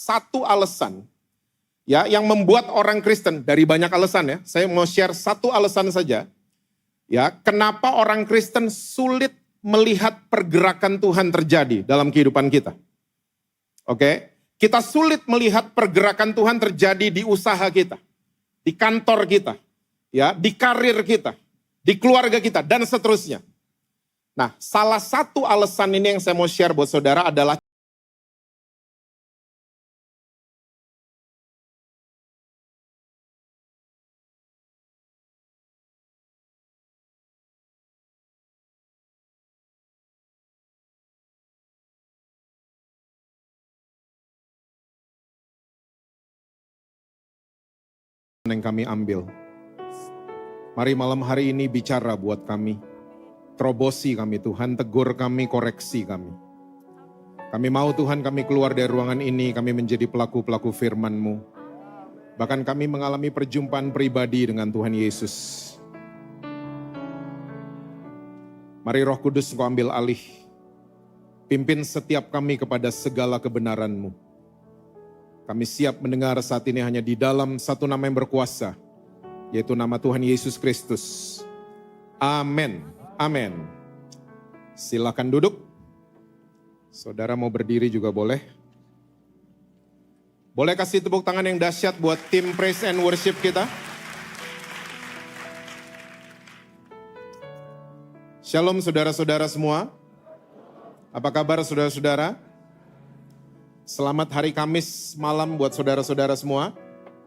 satu alasan ya yang membuat orang Kristen, dari banyak alasan ya, saya mau share satu alasan saja ya, kenapa orang Kristen sulit melihat pergerakan Tuhan terjadi dalam kehidupan kita. Oke, kita sulit melihat pergerakan Tuhan terjadi di usaha kita, di kantor kita, ya, di karir kita, di keluarga kita, dan seterusnya. Nah, salah satu alasan ini yang saya mau share buat saudara adalah yang kami ambil. Mari malam hari ini bicara buat kami. Terobosi kami Tuhan, tegur kami, koreksi kami. Kami mau Tuhan kami keluar dari ruangan ini, kami menjadi pelaku-pelaku firman-Mu. Bahkan kami mengalami perjumpaan pribadi dengan Tuhan Yesus. Mari Roh Kudus Engkau ambil alih. Pimpin setiap kami kepada segala kebenaran-Mu. Kami siap mendengar saat ini hanya di dalam satu nama yang berkuasa, yaitu nama Tuhan Yesus Kristus. Amin. Amin. Silakan duduk. Saudara mau berdiri juga boleh. Boleh kasih tepuk tangan yang dahsyat buat tim praise and worship kita. Shalom saudara-saudara semua. Apa kabar saudara-saudara? Selamat hari Kamis malam buat saudara-saudara semua.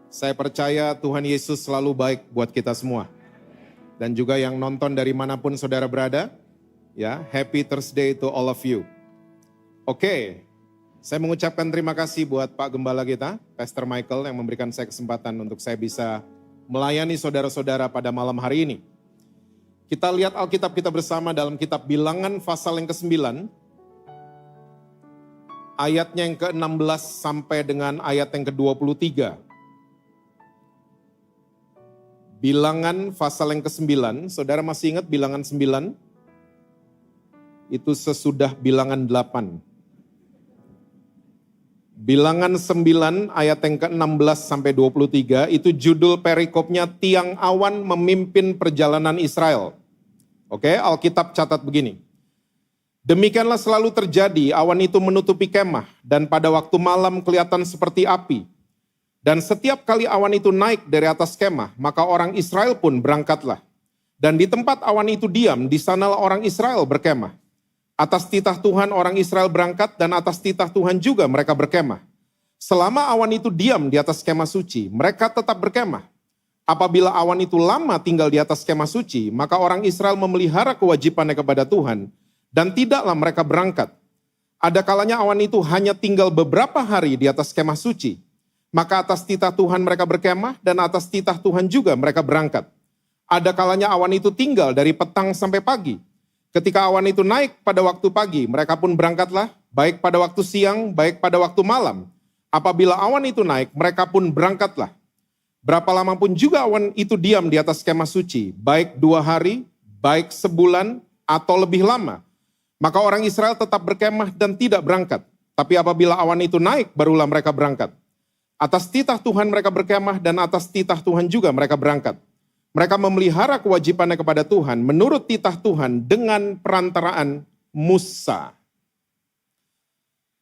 Saya percaya Tuhan Yesus selalu baik buat kita semua. Dan juga yang nonton dari manapun saudara berada, ya, happy Thursday to all of you. Oke, saya mengucapkan terima kasih buat Pak Gembala kita, Pastor Michael, yang memberikan saya kesempatan untuk saya bisa melayani saudara-saudara pada malam hari ini. Kita lihat Alkitab kita bersama dalam kitab Bilangan pasal yang ke-9, ayatnya yang ke-16 sampai dengan ayat yang ke-23. Bilangan pasal yang ke-9, saudara masih ingat Bilangan 9? Itu sesudah Bilangan 8. Bilangan 9 ayat yang ke-16 sampai 23, itu judul perikopnya Tiang Awan Memimpin Perjalanan Israel. Oke, Alkitab catat begini. Demikianlah selalu terjadi, awan itu menutupi kemah, dan pada waktu malam kelihatan seperti api. Dan setiap kali awan itu naik dari atas kemah, maka orang Israel pun berangkatlah. Dan di tempat awan itu diam, di sanalah orang Israel berkemah. Atas titah Tuhan orang Israel berangkat, dan atas titah Tuhan juga mereka berkemah. Selama awan itu diam di atas kemah suci, mereka tetap berkemah. Apabila awan itu lama tinggal di atas kemah suci, maka orang Israel memelihara kewajibannya kepada Tuhan, dan tidaklah mereka berangkat. Ada kalanya awan itu hanya tinggal beberapa hari di atas kemah suci, maka atas titah Tuhan mereka berkemah, dan atas titah Tuhan juga mereka berangkat. Ada kalanya awan itu tinggal dari petang sampai pagi. Ketika awan itu naik pada waktu pagi, mereka pun berangkatlah, baik pada waktu siang, baik pada waktu malam. Apabila awan itu naik, mereka pun berangkatlah. Berapa lama pun juga awan itu diam di atas kemah suci, baik 2 hari, baik sebulan, atau lebih lama. Maka orang Israel tetap berkemah dan tidak berangkat. Tapi apabila awan itu naik, barulah mereka berangkat. Atas titah Tuhan mereka berkemah, dan atas titah Tuhan juga mereka berangkat. Mereka memelihara kewajibannya kepada Tuhan menurut titah Tuhan dengan perantaraan Musa.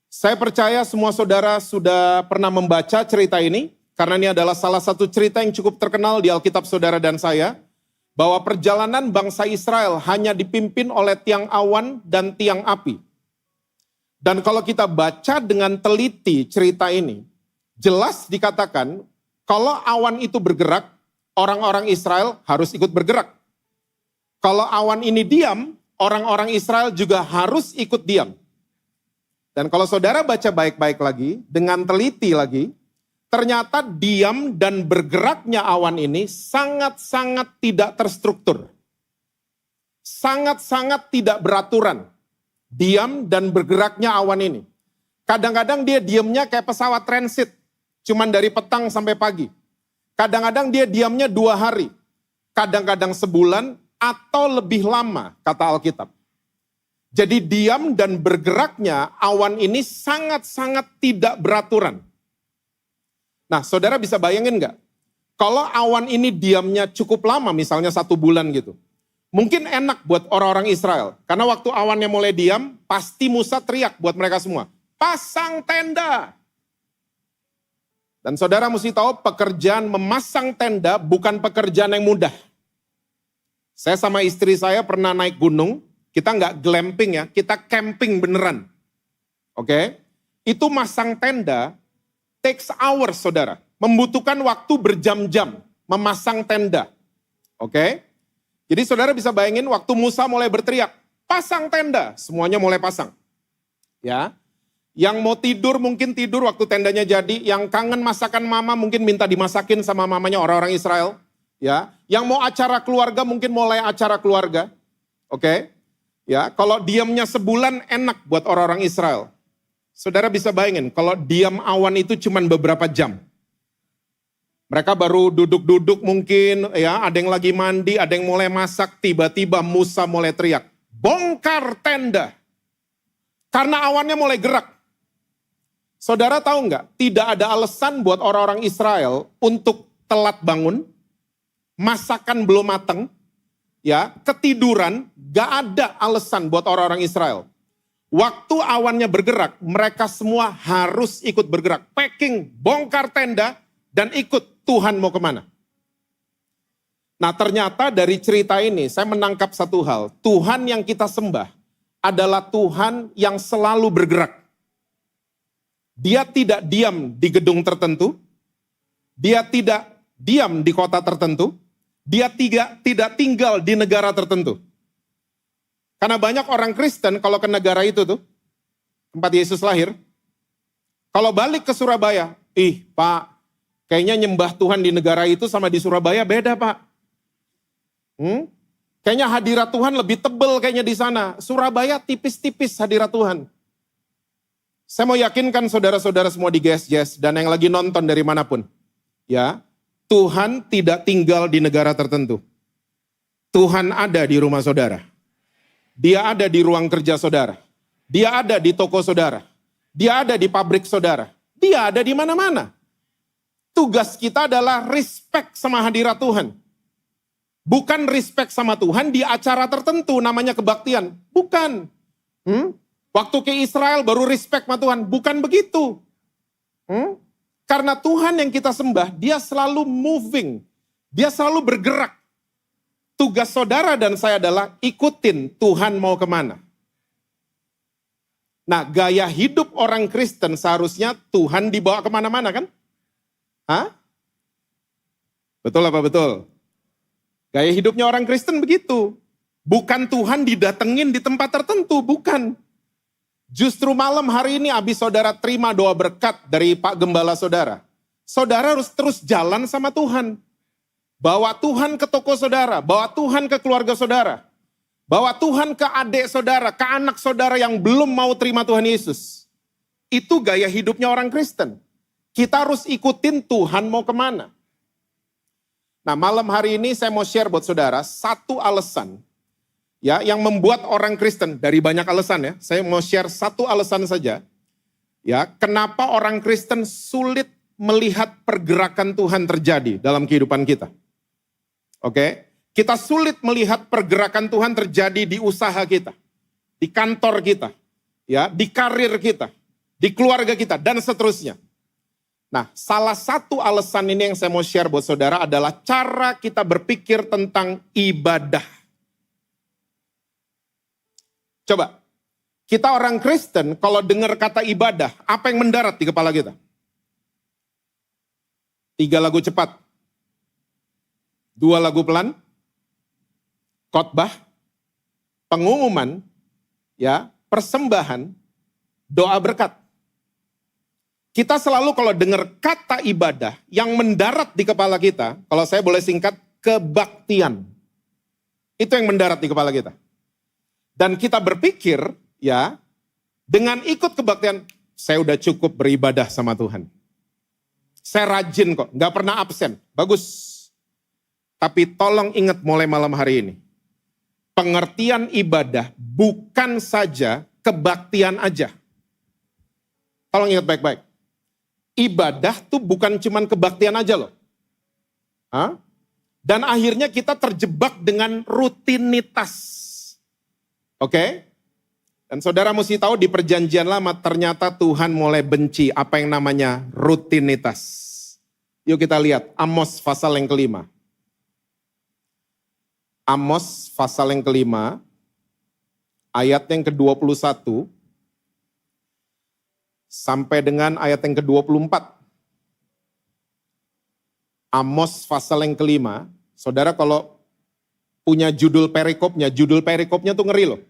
Saya percaya semua saudara sudah pernah membaca cerita ini, karena ini adalah salah satu cerita yang cukup terkenal di Alkitab saudara dan saya, bahwa perjalanan bangsa Israel hanya dipimpin oleh tiang awan dan tiang api. Dan kalau kita baca dengan teliti cerita ini, jelas dikatakan kalau awan itu bergerak, orang-orang Israel harus ikut bergerak. Kalau awan ini diam, orang-orang Israel juga harus ikut diam. Dan kalau saudara baca baik-baik lagi, dengan teliti lagi, ternyata diam dan bergeraknya awan ini sangat-sangat tidak terstruktur. Sangat-sangat tidak beraturan. Diam dan bergeraknya awan ini. Kadang-kadang dia diamnya kayak pesawat transit. Cuman dari petang sampai pagi. Kadang-kadang dia diamnya 2 hari. Kadang-kadang sebulan atau lebih lama, kata Alkitab. Jadi diam dan bergeraknya awan ini sangat-sangat tidak beraturan. Nah, saudara bisa bayangin nggak? Kalau awan ini diamnya cukup lama, misalnya 1 bulan gitu. Mungkin enak buat orang-orang Israel. Karena waktu awannya mulai diam, pasti Musa teriak buat mereka semua. Pasang tenda. Dan saudara mesti tahu pekerjaan memasang tenda bukan pekerjaan yang mudah. Saya sama istri saya pernah naik gunung, kita nggak glamping ya, kita camping beneran. Oke? Itu masang tenda, takes hours saudara. Membutuhkan waktu berjam-jam memasang tenda. Oke? Jadi saudara bisa bayangin waktu Musa mulai berteriak, pasang tenda, semuanya mulai pasang. Ya. Yang mau tidur mungkin tidur waktu tendanya jadi, yang kangen masakan mama mungkin minta dimasakin sama mamanya orang-orang Israel. Ya, yang mau acara keluarga mungkin mulai acara keluarga. Oke? Ya, kalau diamnya sebulan enak buat orang-orang Israel. Saudara bisa bayangin kalau diam awan itu cuma beberapa jam. Mereka baru duduk-duduk mungkin, ya, ada yang lagi mandi, ada yang mulai masak, tiba-tiba Musa mulai teriak, bongkar tenda. Karena awannya mulai gerak. Saudara tahu nggak, tidak ada alasan buat orang-orang Israel untuk telat bangun, masakan belum matang, ya, ketiduran, gak ada alasan buat orang-orang Israel. Waktu awannya bergerak, mereka semua harus ikut bergerak. Packing, bongkar tenda, dan ikut Tuhan mau kemana. Nah ternyata dari cerita ini saya menangkap satu hal. Tuhan yang kita sembah adalah Tuhan yang selalu bergerak. Dia tidak diam di gedung tertentu. Dia tidak diam di kota tertentu. Dia tidak tinggal di negara tertentu. Karena banyak orang Kristen kalau ke negara itu tuh, tempat Yesus lahir, kalau balik ke Surabaya, Pak, kayaknya nyembah Tuhan di negara itu sama di Surabaya beda Pak. Kayaknya hadirat Tuhan lebih tebel kayaknya di sana. Surabaya tipis-tipis hadirat Tuhan. Saya mau yakinkan saudara-saudara semua di GSJS dan yang lagi nonton dari manapun. Ya, Tuhan tidak tinggal di negara tertentu. Tuhan ada di rumah saudara. Dia ada di ruang kerja saudara. Dia ada di toko saudara. Dia ada di pabrik saudara. Dia ada di mana-mana. Tugas kita adalah respect sama hadirat Tuhan. Bukan respect sama Tuhan di acara tertentu namanya kebaktian. Bukan. Waktu ke Israel baru respect sama Tuhan. Bukan begitu. Karena Tuhan yang kita sembah, dia selalu moving. Dia selalu bergerak. Tugas saudara dan saya adalah ikutin Tuhan mau kemana. Nah, gaya hidup orang Kristen seharusnya Tuhan dibawa kemana-mana kan? Hah? Betul apa betul? Gaya hidupnya orang Kristen begitu. Bukan Tuhan didatengin di tempat tertentu, bukan. Justru malam hari ini habis saudara terima doa berkat dari Pak Gembala saudara. Saudara harus terus jalan sama Tuhan. Bawa Tuhan ke toko saudara, bawa Tuhan ke keluarga saudara. Bawa Tuhan ke adik saudara, ke anak saudara yang belum mau terima Tuhan Yesus. Itu gaya hidupnya orang Kristen. Kita harus ikutin Tuhan mau kemana. Nah malam hari ini saya mau share buat saudara satu alasan ya yang membuat orang Kristen, dari banyak alasan ya, saya mau share satu alasan saja. Ya, kenapa orang Kristen sulit melihat pergerakan Tuhan terjadi dalam kehidupan kita. Oke, kita sulit melihat pergerakan Tuhan terjadi di usaha kita, di kantor kita, ya, di karir kita, di keluarga kita, dan seterusnya. Nah, salah satu alasan ini yang saya mau share buat saudara adalah cara kita berpikir tentang ibadah. Coba, kita orang Kristen kalau dengar kata ibadah, apa yang mendarat di kepala kita? 3 lagu cepat, 2 lagu pelan, khotbah, pengumuman, ya, persembahan, doa berkat. Kita selalu kalau dengar kata ibadah yang mendarat di kepala kita, kalau saya boleh singkat, kebaktian. Itu yang mendarat di kepala kita. Dan kita berpikir, ya, dengan ikut kebaktian, saya udah cukup beribadah sama Tuhan. Saya rajin kok, gak pernah absen. Bagus. Tapi tolong ingat mulai malam hari ini. Pengertian ibadah bukan saja kebaktian aja. Tolong ingat baik-baik. Ibadah tuh bukan cuman kebaktian aja loh. Hah? Dan akhirnya kita terjebak dengan rutinitas. Oke? Dan saudara mesti tahu di perjanjian lama ternyata Tuhan mulai benci apa yang namanya rutinitas. Yuk kita lihat Amos pasal yang kelima. Amos pasal yang kelima, ayat yang ke-21 sampai dengan ayat yang ke-24. Amos pasal yang kelima, saudara kalau punya judul perikopnya tuh ngeri loh.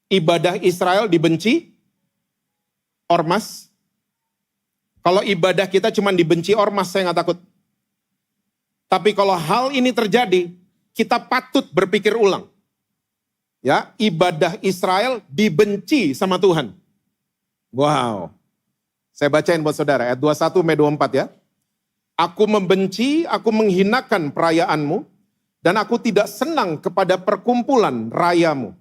Ibadah Israel dibenci, ormas. Kalau ibadah kita cuma dibenci ormas, saya nggak takut. Tapi kalau hal ini terjadi, kita patut berpikir ulang. Ya, ibadah Israel dibenci sama Tuhan. Wow. Saya bacain buat saudara, ayat 21 sampai 24 ya. Aku membenci, aku menghinakan perayaanmu, dan aku tidak senang kepada perkumpulan rayamu.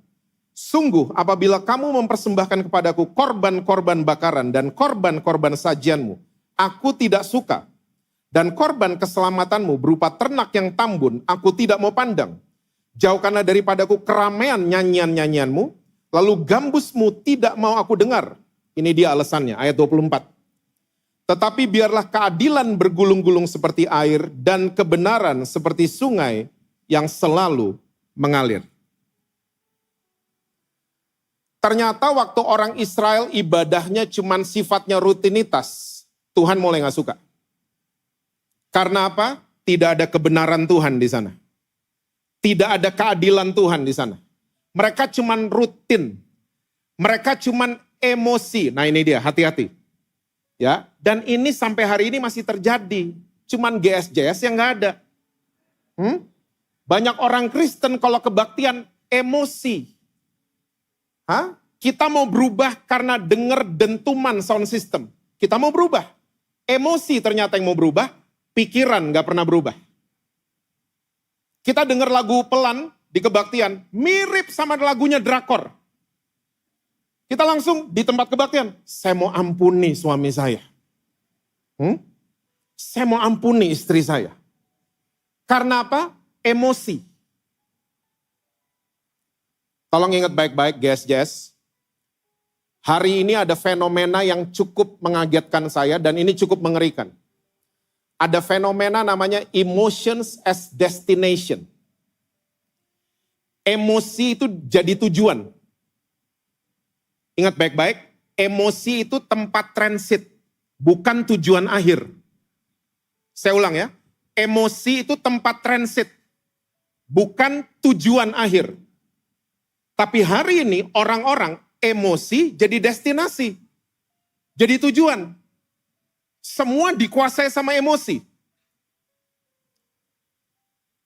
Sungguh apabila kamu mempersembahkan kepadaku korban-korban bakaran dan korban-korban sajianmu, aku tidak suka. Dan korban keselamatanmu berupa ternak yang tambun, aku tidak mau pandang. Jauhkanlah daripadaku keramaian nyanyian-nyanyianmu, lalu gambusmu tidak mau aku dengar. Ini dia alasannya, ayat 24. Tetapi biarlah keadilan bergulung-gulung seperti air dan kebenaran seperti sungai yang selalu mengalir. Ternyata waktu orang Israel ibadahnya cuman sifatnya rutinitas, Tuhan mulai gak suka. Karena apa? Tidak ada kebenaran Tuhan di sana. Tidak ada keadilan Tuhan di sana. Mereka cuman rutin. Mereka cuman emosi. Nah ini dia, hati-hati. Ya, dan ini sampai hari ini masih terjadi. Cuman GSJS yang gak ada. Banyak orang Kristen kalau kebaktian emosi. Hah? Kita mau berubah karena dengar dentuman sound system. Kita mau berubah. Emosi ternyata yang mau berubah, pikiran gak pernah berubah. Kita dengar lagu pelan di kebaktian, mirip sama lagunya drakor. Kita langsung di tempat kebaktian, saya mau ampuni suami saya. Saya mau ampuni istri saya. Karena apa? Emosi. Tolong ingat baik-baik, guys. Hari ini ada fenomena yang cukup mengagetkan saya dan ini cukup mengerikan. Ada fenomena namanya emotions as destination. Emosi itu jadi tujuan. Ingat baik-baik, emosi itu tempat transit, bukan tujuan akhir. Saya ulang ya, emosi itu tempat transit, bukan tujuan akhir. Tapi hari ini orang-orang emosi jadi destinasi, jadi tujuan. Semua dikuasai sama emosi.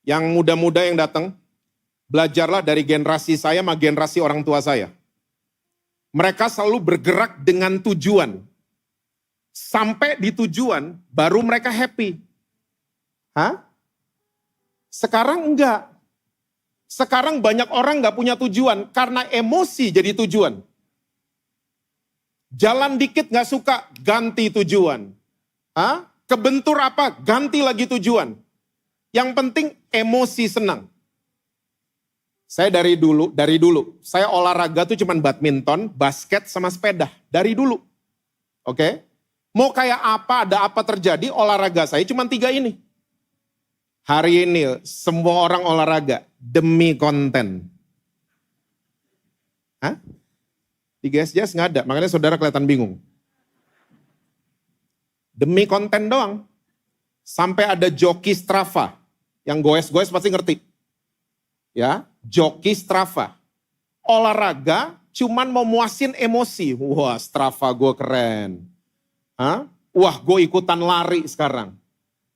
Yang muda-muda yang datang, belajarlah dari generasi saya sama generasi orang tua saya. Mereka selalu bergerak dengan tujuan. Sampai di tujuan, baru mereka happy. Hah? Sekarang enggak. Sekarang banyak orang enggak punya tujuan, karena emosi jadi tujuan. Jalan dikit enggak suka, ganti tujuan. Hah? Kebentur apa, ganti lagi tujuan. Yang penting emosi senang. Saya dari dulu, saya olahraga tuh cuman badminton, basket, sama sepeda. Dari dulu. Oke? Mau kayak apa, ada apa terjadi, olahraga saya cuman 3 ini. Hari ini semua orang olahraga demi konten. Hah? Di GSJS nggak ada, makanya saudara kelihatan bingung. Demi konten doang. Sampai ada joki Strava. Yang goes-goes pasti ngerti. Ya, joki Strava. Olahraga cuman mau muasin emosi. Wah, Strava gue keren. Hah? Wah, gue ikutan lari sekarang.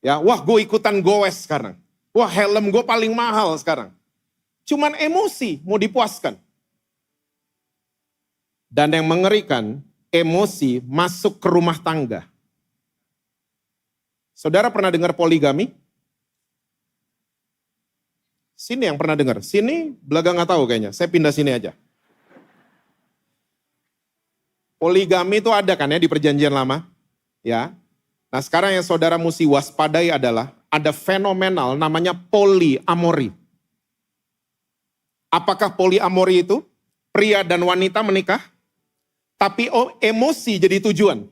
Ya, wah, gue ikutan goes sekarang. Wah, helm gue paling mahal sekarang. Cuman emosi mau dipuaskan. Dan yang mengerikan, emosi masuk ke rumah tangga. Saudara pernah dengar poligami? Sini yang pernah dengar. Sini belaga nggak tahu kayaknya. Saya pindah sini aja. Poligami itu ada kan ya di perjanjian lama. Ya. Nah sekarang yang saudara mesti waspadai adalah ada fenomenal namanya poliamori. Apakah poliamori itu? Pria dan wanita menikah, tapi emosi jadi tujuan.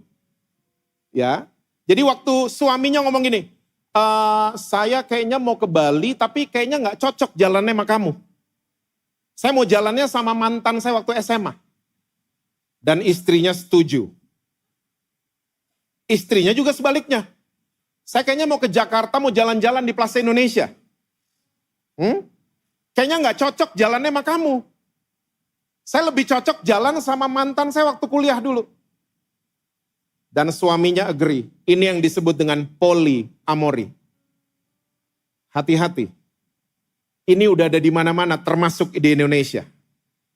Ya, jadi waktu suaminya ngomong gini, saya kayaknya mau ke Bali, tapi kayaknya nggak cocok jalannya sama kamu. Saya mau jalannya sama mantan saya waktu SMA. Dan istrinya setuju. Istrinya juga sebaliknya. Saya kayaknya mau ke Jakarta, mau jalan-jalan di Plaza Indonesia. Kayaknya nggak cocok jalannya sama kamu. Saya lebih cocok jalan sama mantan saya waktu kuliah dulu. Dan suaminya agree. Ini yang disebut dengan poliamori. Hati-hati. Ini udah ada di mana-mana, termasuk di Indonesia.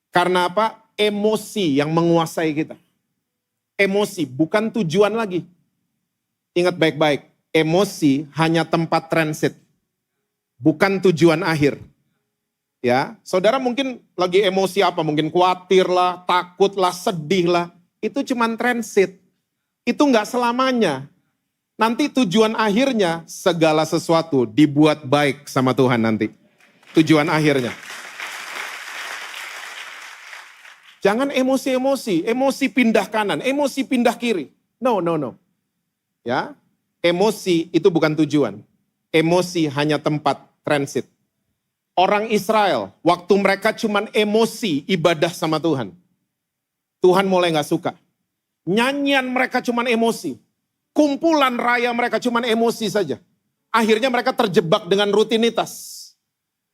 Karena apa? Emosi yang menguasai kita. Emosi, bukan tujuan lagi. Ingat baik-baik, emosi hanya tempat transit. Bukan tujuan akhir. Ya, saudara mungkin lagi emosi apa? Mungkin khawatir lah, takut lah, sedih lah. Itu cuman transit. Itu enggak selamanya. Nanti tujuan akhirnya segala sesuatu dibuat baik sama Tuhan nanti. Tujuan akhirnya. Jangan emosi-emosi, emosi pindah kanan, emosi pindah kiri. No. Ya, emosi itu bukan tujuan. Emosi hanya tempat transit. Orang Israel, waktu mereka cuman emosi ibadah sama Tuhan. Tuhan mulai gak suka. Nyanyian mereka cuman emosi. Kumpulan raya mereka cuman emosi saja. Akhirnya mereka terjebak dengan rutinitas.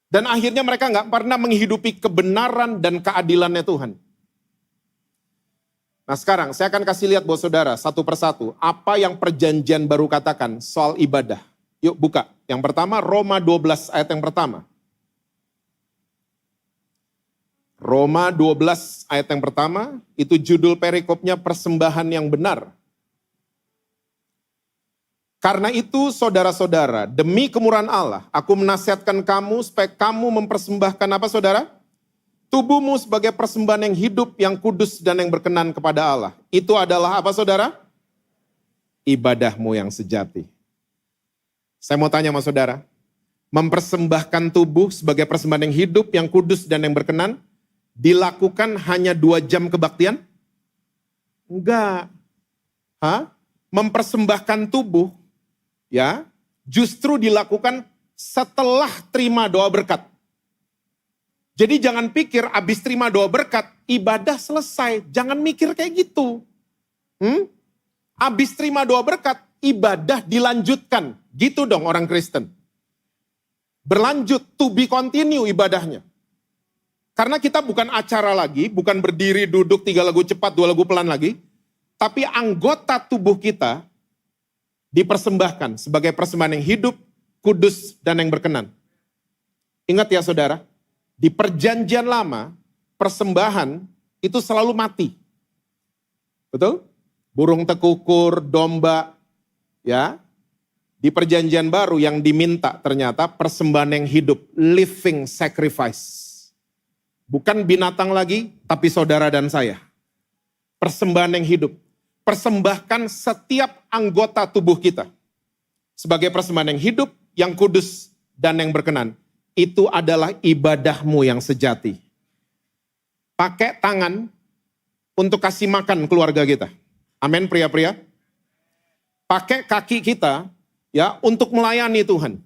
Dan akhirnya mereka gak pernah menghidupi kebenaran dan keadilannya Tuhan. Nah sekarang saya akan kasih lihat buat saudara satu persatu. Apa yang perjanjian baru katakan soal ibadah. Yuk buka. Yang pertama Roma 12 ayat yang pertama. Roma 12 ayat yang pertama, itu judul perikopnya persembahan yang benar. Karena itu saudara-saudara, demi kemurahan Allah, aku menasihatkan kamu supaya kamu mempersembahkan apa saudara? Tubuhmu sebagai persembahan yang hidup, yang kudus dan yang berkenan kepada Allah. Itu adalah apa saudara? Ibadahmu yang sejati. Saya mau tanya sama saudara, mempersembahkan tubuh sebagai persembahan yang hidup, yang kudus dan yang berkenan, dilakukan hanya 2 jam kebaktian? Enggak. Mempersembahkan tubuh, ya, justru dilakukan setelah terima doa berkat. Jadi jangan pikir habis terima doa berkat, ibadah selesai. Jangan mikir kayak gitu. Habis terima doa berkat, ibadah dilanjutkan. Gitu dong orang Kristen. Berlanjut, to be continue ibadahnya. Karena kita bukan acara lagi, bukan berdiri, duduk, 3 lagu cepat, 2 lagu pelan lagi. Tapi anggota tubuh kita dipersembahkan sebagai persembahan yang hidup, kudus, dan yang berkenan. Ingat ya saudara, di perjanjian lama, persembahan itu selalu mati. Betul? Burung tekukur, domba, ya. Di perjanjian baru yang diminta ternyata persembahan yang hidup, living sacrifice. Bukan binatang lagi, tapi saudara dan saya. Persembahan yang hidup. Persembahkan setiap anggota tubuh kita. Sebagai persembahan yang hidup, yang kudus, dan yang berkenan. Itu adalah ibadahmu yang sejati. Pakai tangan untuk kasih makan keluarga kita. Amin pria-pria. Pakai kaki kita ya untuk melayani Tuhan.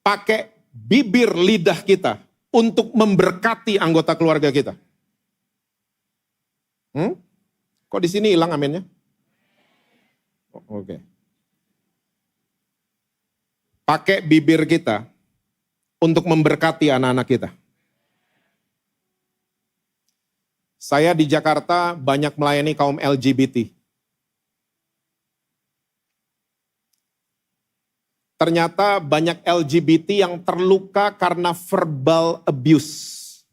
Pakai bibir lidah kita untuk memberkati anggota keluarga kita. Kok di sini hilang aminnya? Oke. Pakai bibir kita untuk memberkati anak-anak kita. Saya di Jakarta banyak melayani kaum LGBT. Ternyata banyak LGBT yang terluka karena verbal abuse.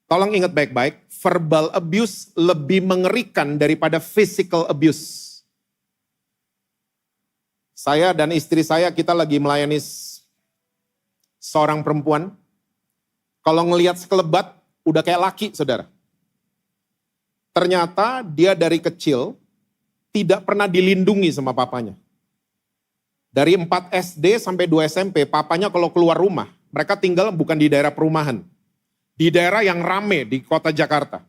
Tolong ingat baik-baik, verbal abuse lebih mengerikan daripada physical abuse. Saya dan istri saya, kita lagi melayani seorang perempuan. Kalau ngelihat sekelebat, udah kayak laki, saudara. Ternyata dia dari kecil, tidak pernah dilindungi sama papanya. Dari 4 SD sampai 2 SMP, papanya kalau keluar rumah, mereka tinggal bukan di daerah perumahan. Di daerah yang rame di kota Jakarta.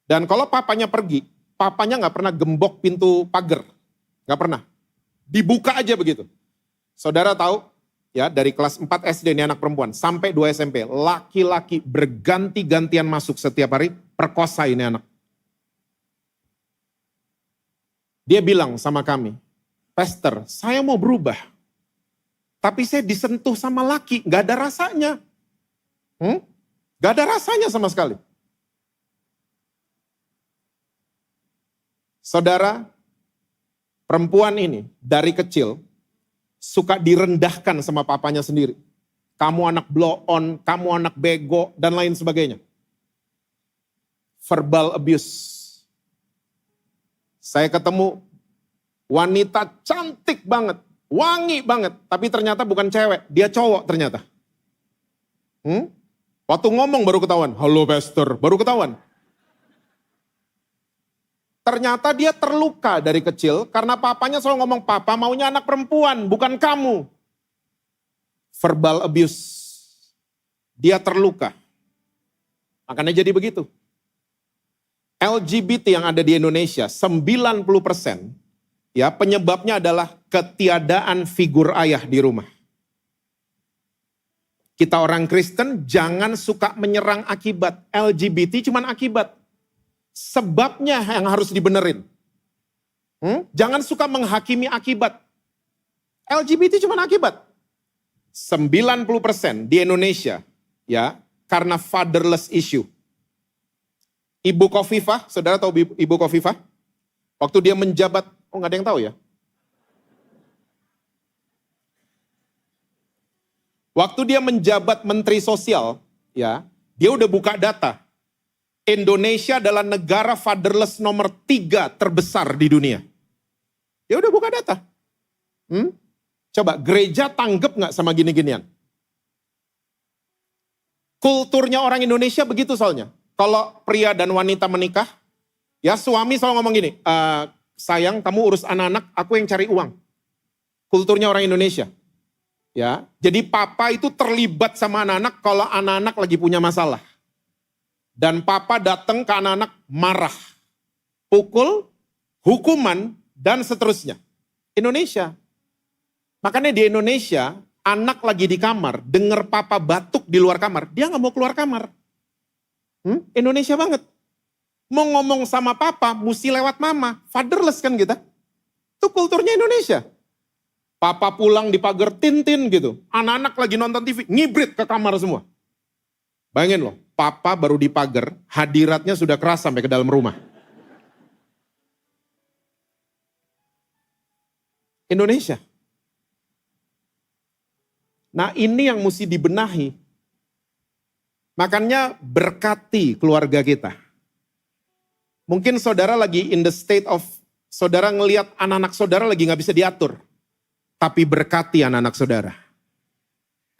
Dan kalau papanya pergi, papanya nggak pernah gembok pintu pagar. Nggak pernah. Dibuka aja begitu. Saudara tahu, ya dari kelas 4 SD ini anak perempuan, sampai 2 SMP, laki-laki berganti-gantian masuk setiap hari, perkosa ini anak. Dia bilang sama kami, Pastor, saya mau berubah. Tapi saya disentuh sama laki, gak ada rasanya. Gak ada rasanya sama sekali. Saudara, perempuan ini dari kecil suka direndahkan sama papanya sendiri. Kamu anak blow on, kamu anak bego, dan lain sebagainya. Verbal abuse. Saya ketemu wanita cantik banget, wangi banget, tapi ternyata bukan cewek, dia cowok ternyata. Waktu ngomong baru ketahuan, halo pastor, baru ketahuan. Ternyata dia terluka dari kecil karena papanya selalu ngomong, papa maunya anak perempuan, bukan kamu. Verbal abuse. Dia terluka. Makanya jadi begitu. LGBT yang ada di Indonesia, 90% ya penyebabnya adalah ketiadaan figur ayah di rumah. Kita orang Kristen jangan suka menyerang akibat. LGBT cuman akibat. Sebabnya yang harus dibenerin. Jangan suka menghakimi akibat. LGBT cuman akibat. 90% di Indonesia ya karena fatherless issue. Ibu Khofifah, saudara tahu Ibu Khofifah? Waktu dia menjabat, nggak ada yang tahu ya? Waktu dia menjabat Menteri Sosial, ya, dia udah buka data. Indonesia adalah negara fatherless nomor 3 terbesar di dunia. Dia udah buka data. Coba, gereja tanggap nggak sama gini-ginian? Kulturnya orang Indonesia begitu soalnya. Kalau pria dan wanita menikah, ya suami selalu ngomong gini, sayang kamu urus anak-anak, aku yang cari uang. Kulturnya orang Indonesia. Ya, jadi papa itu terlibat sama anak-anak kalau anak-anak lagi punya masalah. Dan papa datang ke anak-anak marah, pukul, hukuman, dan seterusnya. Indonesia. Makanya di Indonesia, anak lagi di kamar, dengar papa batuk di luar kamar, dia nggak mau keluar kamar. Indonesia banget. Mau ngomong sama papa, mesti lewat mama. Fatherless kan kita. Itu kulturnya Indonesia. Papa pulang di pagar tintin gitu. Anak-anak lagi nonton TV, ngibrit ke kamar semua. Bayangin loh, papa baru di pagar, hadiratnya sudah keras sampai ke dalam rumah. Indonesia. Nah ini yang mesti dibenahi. Makanya berkati keluarga kita. Mungkin saudara lagi in the state of, saudara ngelihat anak-anak saudara lagi gak bisa diatur. Tapi berkati anak-anak saudara.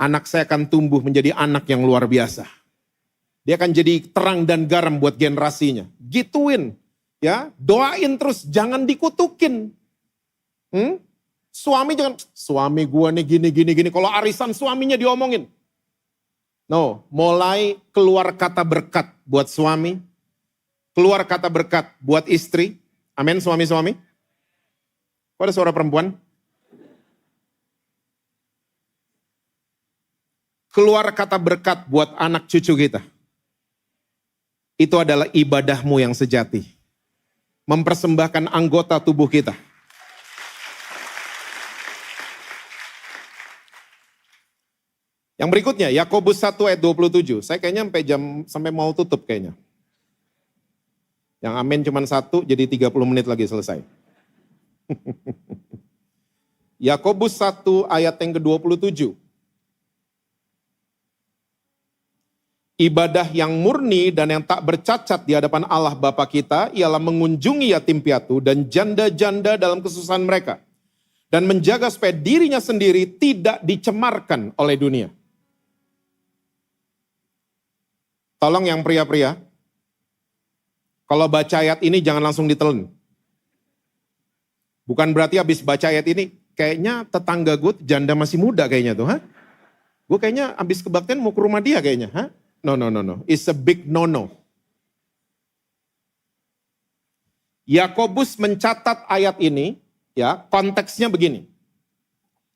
Anak saya akan tumbuh menjadi anak yang luar biasa. Dia akan jadi terang dan garam buat generasinya. Gituin, ya, doain terus, jangan dikutukin. Suami jangan, suami gua nih gini. Kalau arisan suaminya diomongin. No, mulai keluar kata berkat buat suami, keluar kata berkat buat istri. Amin, suami-suami. Kok ada suara perempuan? Keluar kata berkat buat anak cucu kita. Itu adalah ibadahmu yang sejati. Mempersembahkan anggota tubuh kita. Yang berikutnya, Yakobus 1 ayat 27. Saya kayaknya sampai mau tutup kayaknya. Yang amin cuma 1, jadi 30 menit lagi selesai. Yakobus 1 ayat yang ke-27. Ibadah yang murni dan yang tak bercacat di hadapan Allah Bapa kita ialah mengunjungi yatim piatu dan janda-janda dalam kesusahan mereka. Dan menjaga supaya dirinya sendiri tidak dicemarkan oleh dunia. Tolong yang pria-pria, kalau baca ayat ini jangan langsung ditelen. Bukan berarti habis baca ayat ini, kayaknya tetangga gue janda masih muda kayaknya tuh. Gue kayaknya habis kebaktian mau ke rumah dia kayaknya. No. It's a big no. Yakobus mencatat ayat ini, ya, konteksnya begini.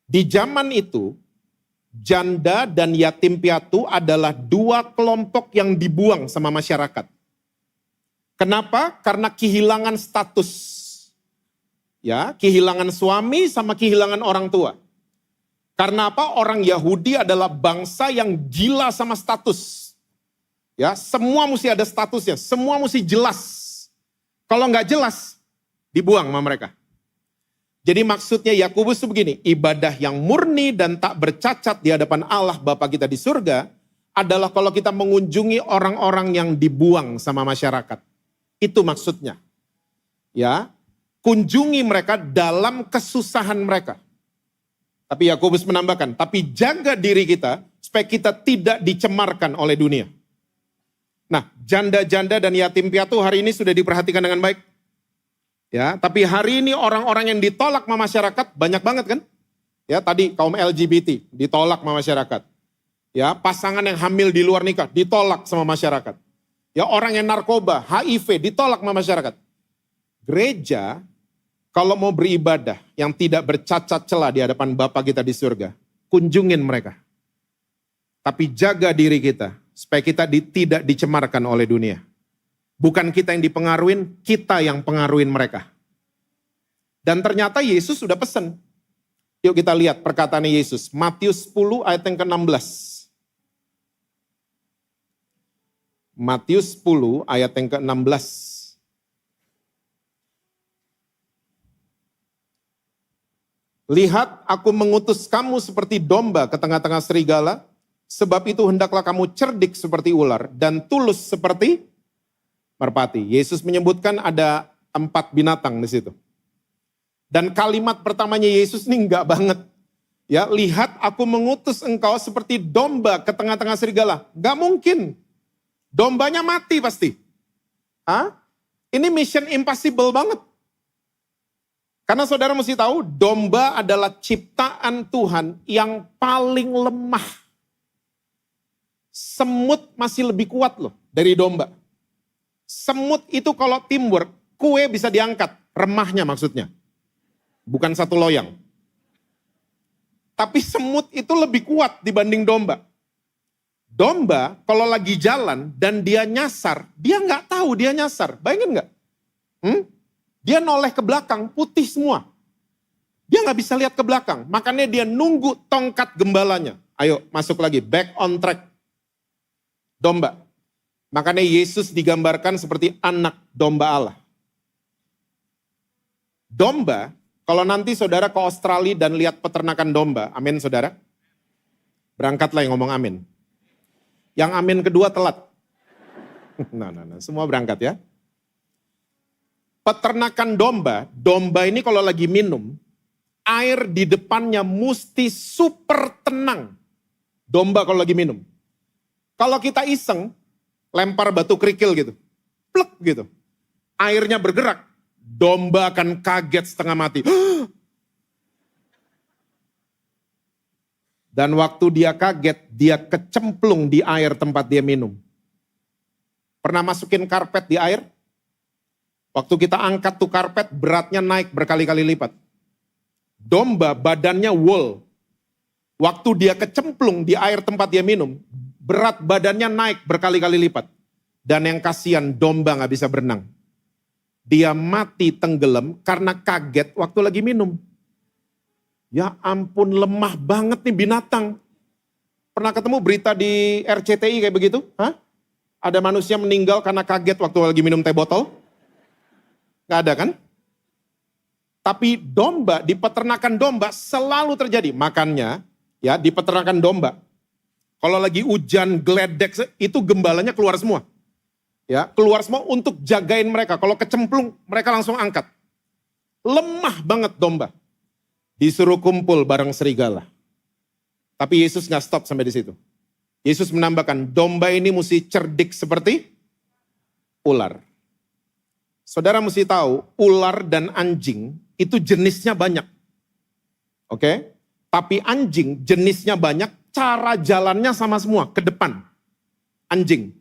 Di zaman itu, janda dan yatim piatu adalah dua kelompok yang dibuang sama masyarakat. Kenapa? Karena kehilangan status. Ya, kehilangan suami sama kehilangan orang tua. Karena apa? Orang Yahudi adalah bangsa yang gila sama status. Ya, semua mesti ada statusnya, semua mesti jelas. Kalau nggak jelas, dibuang sama mereka. Jadi maksudnya Yakobus itu begini, ibadah yang murni dan tak bercacat di hadapan Allah Bapa kita di surga adalah kalau kita mengunjungi orang-orang yang dibuang sama masyarakat. Itu maksudnya. Ya, kunjungi mereka dalam kesusahan mereka. Tapi Yakobus menambahkan, tapi jaga diri kita supaya kita tidak dicemarkan oleh dunia. Nah, janda-janda dan yatim piatu hari ini sudah diperhatikan dengan baik. Ya, tapi hari ini orang-orang yang ditolak sama masyarakat banyak banget kan? Ya, tadi kaum LGBT ditolak sama masyarakat. Ya, pasangan yang hamil di luar nikah ditolak sama masyarakat. Ya, orang yang narkoba, HIV ditolak sama masyarakat. Gereja kalau mau beribadah yang tidak bercacat celah di hadapan Bapa kita di surga, kunjungin mereka. Tapi jaga diri kita supaya kita tidak dicemarkan oleh dunia. Bukan kita yang dipengaruhin, kita yang pengaruhin mereka. Dan ternyata Yesus sudah pesan. Yuk kita lihat perkataan Yesus. Matius 10 ayat yang ke-16. Matius 10 ayat yang ke-16. Lihat, aku mengutus kamu seperti domba ke tengah-tengah serigala, sebab itu hendaklah kamu cerdik seperti ular dan tulus seperti merpati. Yesus menyebutkan ada 4 binatang di situ. Dan kalimat pertamanya Yesus ini enggak banget. Ya, lihat aku mengutus engkau seperti domba ke tengah-tengah serigala. Enggak mungkin. Dombanya mati pasti. Ini mission impossible banget. Karena saudara mesti tahu, domba adalah ciptaan Tuhan yang paling lemah. Semut masih lebih kuat loh dari domba. Semut itu kalau teamwork, kue bisa diangkat, remahnya maksudnya. Bukan satu loyang. Tapi semut itu lebih kuat dibanding domba. Domba kalau lagi jalan dan dia nyasar, dia nggak tahu dia nyasar. Bayangin nggak? Dia noleh ke belakang, putih semua. Dia nggak bisa lihat ke belakang, makanya dia nunggu tongkat gembalanya. Ayo masuk lagi, back on track. Domba. Makanya Yesus digambarkan seperti anak domba Allah. Domba, kalau nanti saudara ke Australia dan lihat peternakan domba, amin saudara? Berangkatlah yang ngomong amin. Yang amin kedua telat. Nah, semua berangkat ya. Peternakan domba ini kalau lagi minum, air di depannya mesti super tenang. Domba kalau lagi minum. Kalau kita iseng, lempar batu kerikil gitu, plek gitu. Airnya bergerak, domba akan kaget setengah mati. Dan waktu dia kaget, dia kecemplung di air tempat dia minum. Pernah masukin karpet di air? Waktu kita angkat tuh karpet, beratnya naik berkali-kali lipat. Domba badannya wool. Waktu dia kecemplung di air tempat dia minum, berat badannya naik berkali-kali lipat. Dan yang kasihan, domba gak bisa berenang. Dia mati tenggelam karena kaget waktu lagi minum. Ya ampun, lemah banget nih binatang. Pernah ketemu berita di RCTI kayak begitu? Ada manusia meninggal karena kaget waktu lagi minum teh botol? Gak ada kan? Tapi domba, di peternakan domba selalu terjadi. Makanya ya di peternakan domba, kalau lagi hujan geledek itu gembalanya keluar semua. Ya, keluar semua untuk jagain mereka. Kalau kecemplung mereka langsung angkat. Lemah banget domba. Disuruh kumpul bareng serigala. Tapi Yesus gak stop sampai di situ. Yesus menambahkan domba ini mesti cerdik seperti ular. Saudara mesti tahu, ular dan anjing itu jenisnya banyak. Oke? Tapi anjing jenisnya banyak, cara jalannya sama semua, ke depan. Anjing.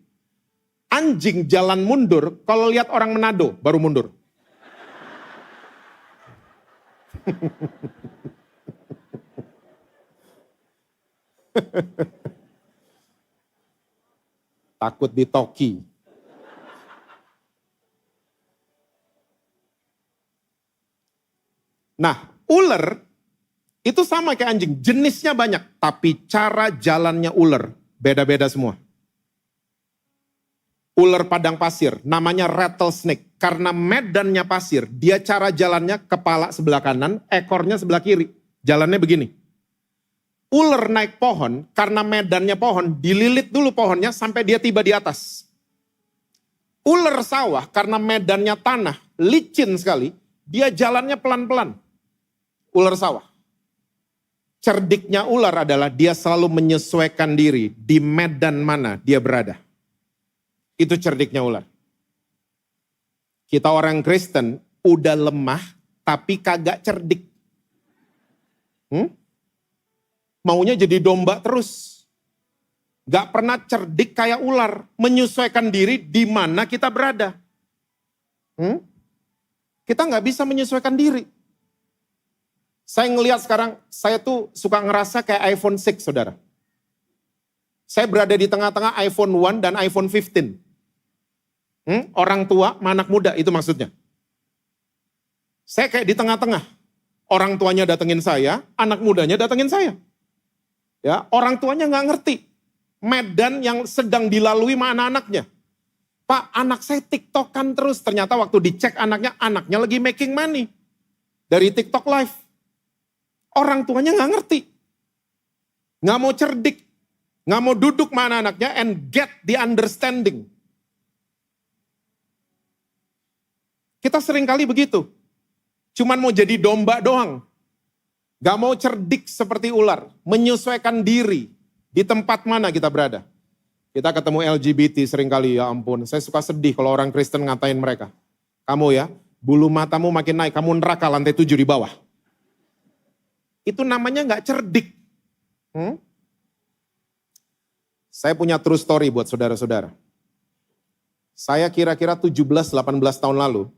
Anjing jalan mundur, kalau lihat orang Manado baru mundur. Takut ditoki. Nah, ular itu sama kayak anjing, jenisnya banyak, tapi cara jalannya ular beda-beda semua. Ular padang pasir, namanya rattlesnake. Karena medannya pasir, dia cara jalannya kepala sebelah kanan, ekornya sebelah kiri. Jalannya begini. Ular naik pohon, karena medannya pohon, dililit dulu pohonnya sampai dia tiba di atas. Ular sawah, karena medannya tanah, licin sekali, dia jalannya pelan-pelan. Ular sawah. Cerdiknya ular adalah dia selalu menyesuaikan diri di medan mana dia berada. Itu cerdiknya ular. Kita orang Kristen udah lemah tapi kagak cerdik. Maunya jadi domba terus. Gak pernah cerdik kayak ular. Menyesuaikan diri di mana kita berada. Kita gak bisa menyesuaikan diri. Saya ngelihat sekarang, saya tuh suka ngerasa kayak iPhone 6, saudara. Saya berada di tengah-tengah iPhone 1 dan iPhone 15. Orang tua, anak muda, itu maksudnya. Saya kayak di tengah-tengah. Orang tuanya datengin saya, anak mudanya datengin saya. Ya, orang tuanya nggak ngerti medan yang sedang dilalui sama anak-anaknya. Pak, anak saya TikTokan terus. Ternyata waktu dicek anaknya lagi making money dari TikTok Live. Orang tuanya nggak ngerti. Nggak mau cerdik. Nggak mau duduk sama anak-anaknya and get the understanding. Kita sering kali begitu. Cuman mau jadi domba doang. Gak mau cerdik seperti ular. Menyesuaikan diri di tempat mana kita berada. Kita ketemu LGBT seringkali, ya ampun. Saya suka sedih kalau orang Kristen ngatain mereka. Kamu ya, bulu matamu makin naik, kamu neraka lantai 7 di bawah. Itu namanya gak cerdik. Saya punya true story buat saudara-saudara. Saya kira-kira 17-18 tahun lalu,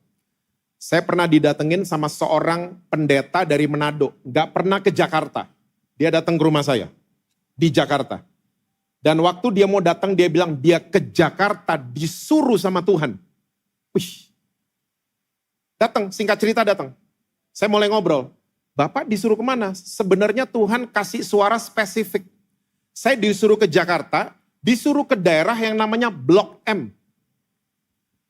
saya pernah didatengin sama seorang pendeta dari Manado. Gak pernah ke Jakarta. Dia datang ke rumah saya. Di Jakarta. Dan waktu dia mau datang, dia bilang dia ke Jakarta disuruh sama Tuhan. Wih. Datang, singkat cerita datang. Saya mulai ngobrol. Bapak disuruh kemana? Sebenarnya Tuhan kasih suara spesifik. Saya disuruh ke Jakarta, disuruh ke daerah yang namanya Blok M.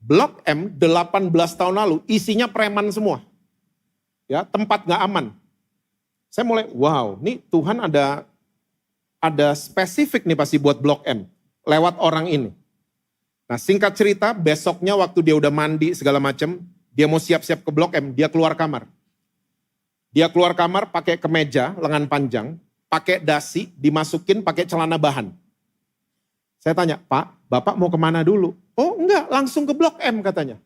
Blok M 18 tahun lalu isinya preman semua. Ya, tempat gak aman. Saya mulai, wow, nih Tuhan ada spesifik nih pasti buat Blok M. Lewat orang ini. Nah singkat cerita, besoknya waktu dia udah mandi segala macam, dia mau siap-siap ke Blok M, dia keluar kamar. Dia keluar kamar pakai kemeja, lengan panjang, pakai dasi, dimasukin pakai celana bahan. Saya tanya, Pak, Bapak mau kemana dulu? Oh enggak, langsung ke Blok M katanya.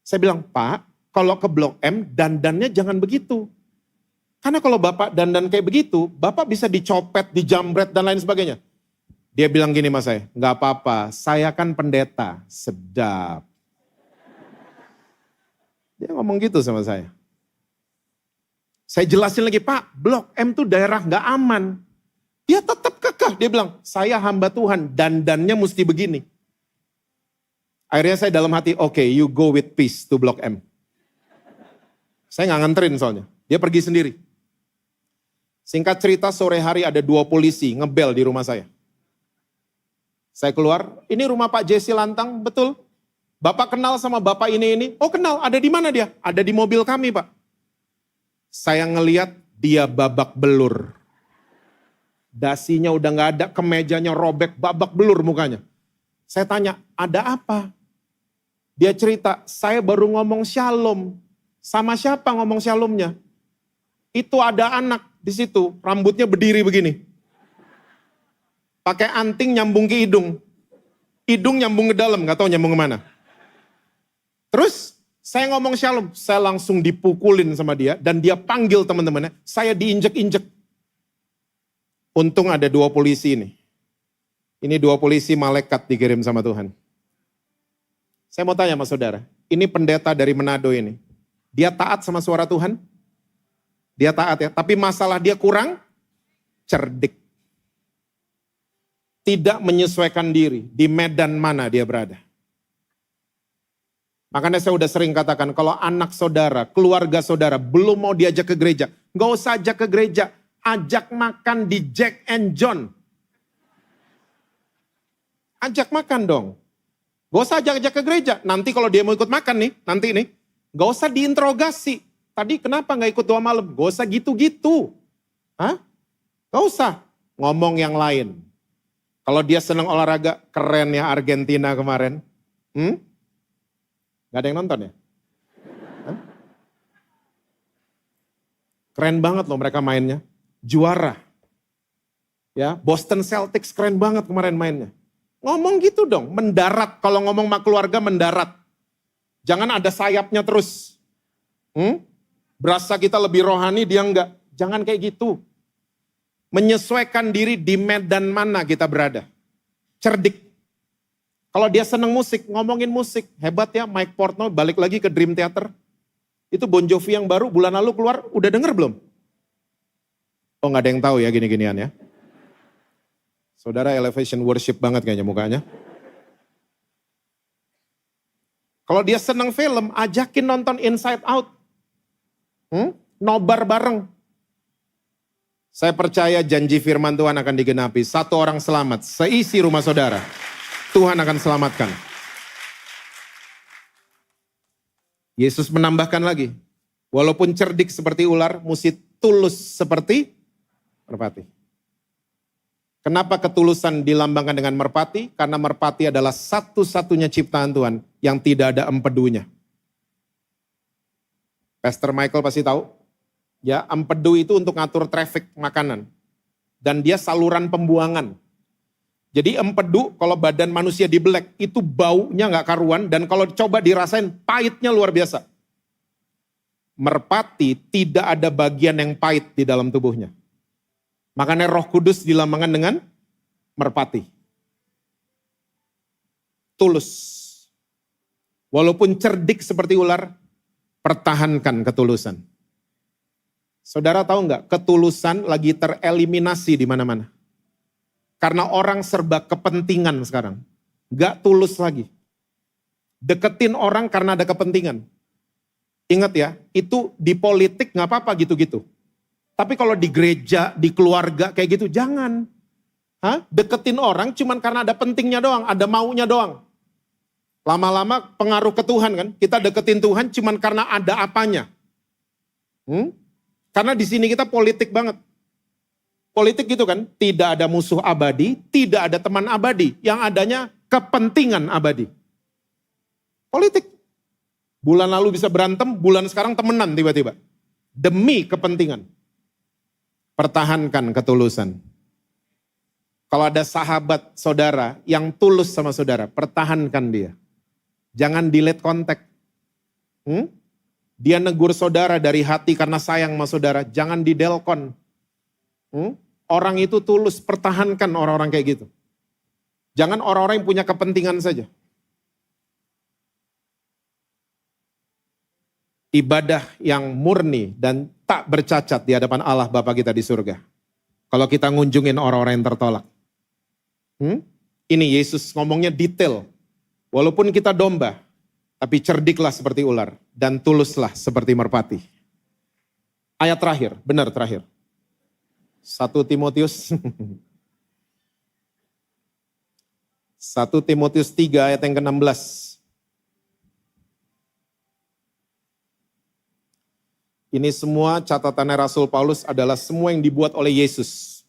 Saya bilang, Pak, kalau ke Blok M dandannya jangan begitu. Karena kalau Bapak dandan kayak begitu, Bapak bisa dicopet, dijambret dan lain sebagainya. Dia bilang gini sama saya, enggak apa-apa, saya kan pendeta, sedap. Dia ngomong gitu sama saya. Saya jelasin lagi, Pak, Blok M tuh daerah gak aman. Dia tetap kekeh, dia bilang, saya hamba Tuhan, dandannya mesti begini. Akhirnya saya dalam hati, oke, you go with peace to Blok M. Saya gak nganterin soalnya, dia pergi sendiri. Singkat cerita, sore hari ada 2 polisi ngebel di rumah saya. Saya keluar, ini rumah Pak Jesse Lantang, betul. Bapak kenal sama Bapak ini. Oh kenal, ada di mana dia? Ada di mobil kami Pak. Saya ngeliat dia babak belur. Dasinya udah gak ada, kemejanya robek, babak belur mukanya. Saya tanya, ada apa? Dia cerita, saya baru ngomong shalom. Sama siapa ngomong shalomnya? Itu ada anak di situ, rambutnya berdiri begini. Pakai anting nyambung ke hidung. Hidung nyambung ke dalam, gak tahu nyambung kemana. Terus saya ngomong shalom, saya langsung dipukulin sama dia dan dia panggil teman-temannya, saya diinjek-injek. Untung ada 2 polisi ini. Ini 2 polisi malaikat dikirim sama Tuhan. Saya mau tanya sama saudara, ini pendeta dari Manado ini. Dia taat sama suara Tuhan? Dia taat ya, tapi masalah dia kurang cerdik. Tidak menyesuaikan diri di medan mana dia berada. Makanya saya udah sering katakan, kalau anak saudara, keluarga saudara belum mau diajak ke gereja, gak usah ajak ke gereja, ajak makan di Jack and John. Ajak makan dong. Gak usah ajak-ajak ke gereja. Nanti kalau dia mau ikut makan nih, nanti nih, gak usah diinterogasi. Tadi kenapa gak ikut doa malam? Gak usah gitu-gitu. Hah? Gak usah. Ngomong yang lain. Kalau dia senang olahraga, keren ya Argentina kemarin. Gak ada yang nonton ya? Hah? Keren banget loh mereka mainnya. Juara. Ya, Boston Celtics keren banget kemarin mainnya. Ngomong gitu dong, mendarat. Kalau ngomong sama keluarga mendarat. Jangan ada sayapnya terus. Berasa kita lebih rohani, dia enggak. Jangan kayak gitu. Menyesuaikan diri di medan mana kita berada. Cerdik. Kalau dia seneng musik, ngomongin musik. Hebat ya Mike Portnoy balik lagi ke Dream Theater. Itu Bon Jovi yang baru bulan lalu keluar, udah denger belum? Oh gak ada yang tahu ya gini-ginian ya. Saudara elevation worship banget kayaknya mukanya. Kalau dia seneng film, ajakin nonton Inside Out. Nobar bareng. Saya percaya janji firman Tuhan akan digenapi. 1 orang selamat, seisi rumah saudara. Tuhan akan selamatkan. Yesus menambahkan lagi. Walaupun cerdik seperti ular, mesti tulus seperti merpati. Kenapa ketulusan dilambangkan dengan merpati? Karena merpati adalah satu-satunya ciptaan Tuhan yang tidak ada empedunya. Pastor Michael pasti tahu. Ya, empedu itu untuk ngatur traffic makanan. Dan dia saluran pembuangan. Jadi empedu kalau badan manusia dibelek itu baunya gak karuan dan kalau coba dirasain pahitnya luar biasa. Merpati tidak ada bagian yang pahit di dalam tubuhnya. Makanya Roh Kudus dilambangkan dengan merpati. Tulus. Walaupun cerdik seperti ular, pertahankan ketulusan. Saudara tahu nggak, ketulusan lagi tereliminasi di mana-mana. Karena orang serba kepentingan sekarang. Gak tulus lagi. Deketin orang karena ada kepentingan. Ingat ya, itu di politik gak apa-apa gitu-gitu. Tapi kalau di gereja, di keluarga kayak gitu, jangan. Deketin orang cuman karena ada pentingnya doang, ada maunya doang. Lama-lama pengaruh ke Tuhan kan. Kita deketin Tuhan cuman karena ada apanya. Karena di sini kita politik banget. Politik gitu kan, tidak ada musuh abadi, tidak ada teman abadi. Yang adanya kepentingan abadi. Politik. Bulan lalu bisa berantem, bulan sekarang temenan tiba-tiba. Demi kepentingan. Pertahankan ketulusan. Kalau ada sahabat saudara yang tulus sama saudara, pertahankan dia. Jangan delete kontak. Dia negur saudara dari hati karena sayang sama saudara, jangan didelkon. Orang itu tulus, pertahankan orang-orang kayak gitu. Jangan orang-orang yang punya kepentingan saja. Ibadah yang murni dan tak bercacat di hadapan Allah Bapa kita di surga. Kalau kita ngunjungin orang-orang yang tertolak. Ini Yesus ngomongnya detail. Walaupun kita domba, tapi cerdiklah seperti ular dan tuluslah seperti merpati. Ayat terakhir, benar terakhir. 1 Timotius 1 Timotius 3 ayat yang ke-16. Ini semua catatannya Rasul Paulus adalah semua yang dibuat oleh Yesus.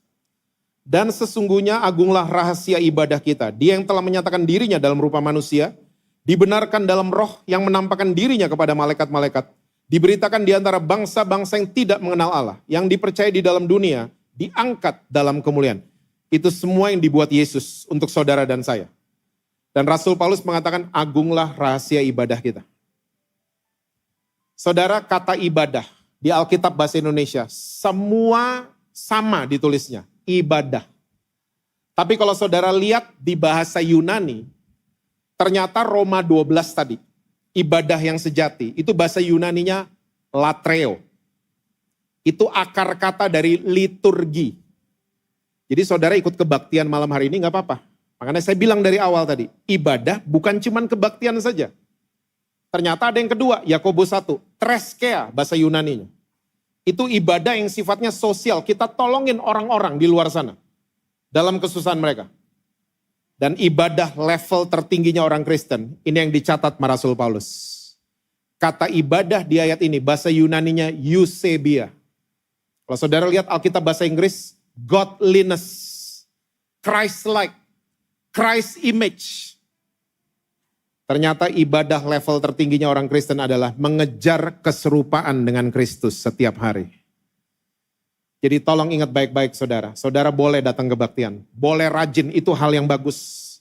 Dan sesungguhnya agunglah rahasia ibadah kita. Dia yang telah menyatakan dirinya dalam rupa manusia, dibenarkan dalam roh yang menampakkan dirinya kepada malaikat-malaikat, diberitakan di antara bangsa-bangsa yang tidak mengenal Allah, yang dipercaya di dalam dunia, diangkat dalam kemuliaan. Itu semua yang dibuat Yesus untuk saudara dan saya. Dan Rasul Paulus mengatakan agunglah rahasia ibadah kita. Saudara, kata ibadah di Alkitab bahasa Indonesia, semua sama ditulisnya, ibadah. Tapi kalau saudara lihat di bahasa Yunani, ternyata Roma 12 tadi, ibadah yang sejati, itu bahasa Yunaninya latreo. Itu akar kata dari liturgi. Jadi saudara ikut kebaktian malam hari ini gak apa-apa. Makanya saya bilang dari awal tadi, ibadah bukan cuman kebaktian saja. Ternyata ada yang kedua, Yakobus 1, treskea bahasa Yunaninya. Itu ibadah yang sifatnya sosial, kita tolongin orang-orang di luar sana. Dalam kesusahan mereka. Dan ibadah level tertingginya orang Kristen, ini yang dicatat Rasul Paulus. Kata ibadah di ayat ini, bahasa Yunaninya eusebia. Kalau saudara lihat Alkitab bahasa Inggris, godliness, Christ-like, Christ image. Ternyata ibadah level tertingginya orang Kristen adalah mengejar keserupaan dengan Kristus setiap hari. Jadi tolong ingat baik-baik saudara. Saudara boleh datang kebaktian. Boleh rajin, itu hal yang bagus.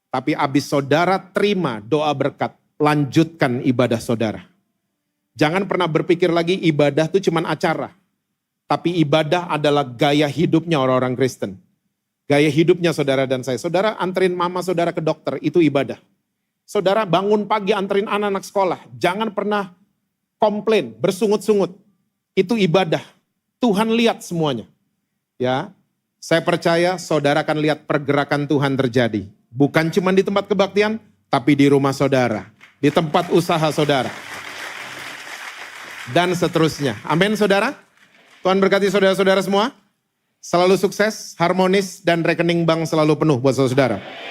Tapi abis saudara terima doa berkat, lanjutkan ibadah saudara. Jangan pernah berpikir lagi ibadah itu cuma acara. Tapi ibadah adalah gaya hidupnya orang-orang Kristen. Gaya hidupnya saudara dan saya. Saudara anterin mama saudara ke dokter, itu ibadah. Saudara bangun pagi anterin anak-anak sekolah. Jangan pernah komplain, bersungut-sungut. Itu ibadah. Tuhan lihat semuanya. Ya, saya percaya saudara akan lihat pergerakan Tuhan terjadi. Bukan cuma di tempat kebaktian, tapi di rumah saudara. Di tempat usaha saudara. Dan seterusnya. Amin saudara. Tuhan berkati saudara-saudara semua. Selalu sukses, harmonis, dan rekening bank selalu penuh buat saudara.